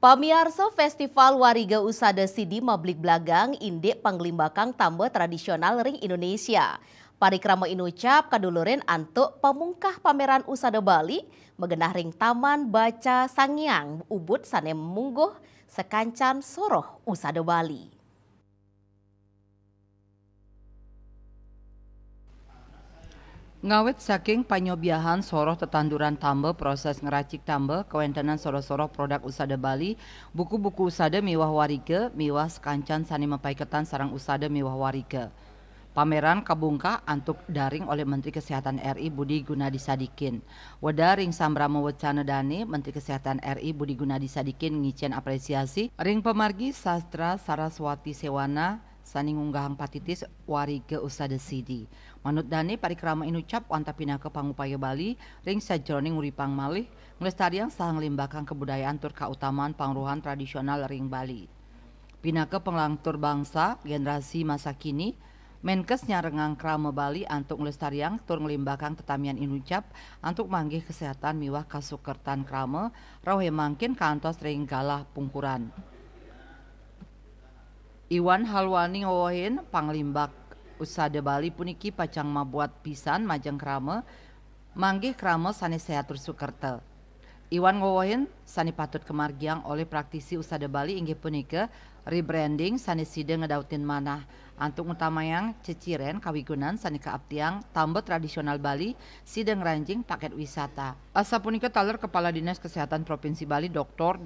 Pamiarsa Festival Wariga Usada Sidi Mablik Blagang Indek Panglimbakang Tambah Tradisional Ring Indonesia. Parikrama inucap kaduluren antuk pamungkah pameran Usada Bali megenah ring Taman Baca Sangiang Ubud sanem mungguh sekancan soroh Usada Bali. Ngawet saking panyobiahan soroh tetanduran tambah proses ngeracik tambah kewentenan soroh-soroh produk usada Bali, buku-buku usada miwah warige, miwah sekancan sani mempaiketan sarang usada miwah warige. Pameran kabungka antuk daring oleh Menteri Kesehatan RI Budi Gunadi Sadikin. Wada ring sambrama wacana dani Menteri Kesehatan RI Budi Gunadi Sadikin ngicen apresiasi ring pemargi sastra Saraswati Sewana sani ngunggahang patitis warige usada sidi. Manut dani parikrama inucap wantapina ke pangupaya Bali ring sajroning uripang malih nglestariang saha ngelimbakang kebudayaan tur kautamaan pangruhan tradisional ring Bali. Pinake penglangtur bangsa generasi masa kini Menkes nyarengang krama Bali antuk nglestariang tur ngelimbakang tetamian inucap antuk manggih kesehatan miwah kasukertan krama rawe mangkin kantos ring galah pungkuran. Iwan Halwani ngowohin panglimbak usada Bali puniki pacang mabuat pisan majeng krama manggih krama sani sehat tur sukerta. Iwan ngowohin sani patut kemargiang oleh praktisi usada Bali inggih punika rebranding sani sida ngedautin manah antuk utamayang ceciren kawigunan sani kaaptiang tambah tradisional Bali sida ngeranjing paket wisata. Asa punika taler Kepala Dinas Kesehatan Provinsi Bali Dr.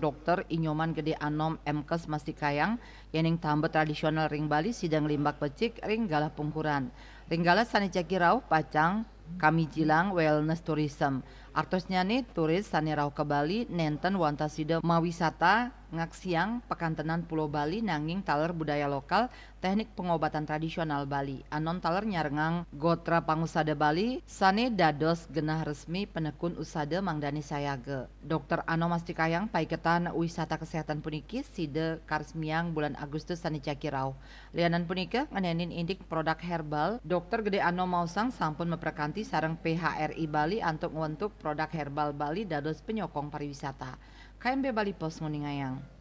Inyoman Gede Anom Mkes Mastikayang yening tambah tradisional ring Bali sida ngelimbak pecik ring galah pungkuran. Ring galah sani cekirau pacang kami jilang wellness tourism. Artosnya nih turis sani rau ke Bali nenten wantasida mawisata ngaksiang pekantenan Pulau Bali nanging taler budaya lokal teknik pengobatan tradisional Bali. Anon taler nyarengang gotra pangusada Bali sane dados genah resmi penekun usada mangdani sayage. Dr. Anom Mastikayang paiketan wisata kesehatan puniki sida karesmiang bulan Agustus sani cakirau. Lianan punika ngenenin indik produk herbal. Dr. Gede Anom Mausang sampun meprekanti sareng PHRI Bali antuk ngewentuk produk herbal Bali dados penyokong pariwisata. KMB Bali Pos Nguningayang.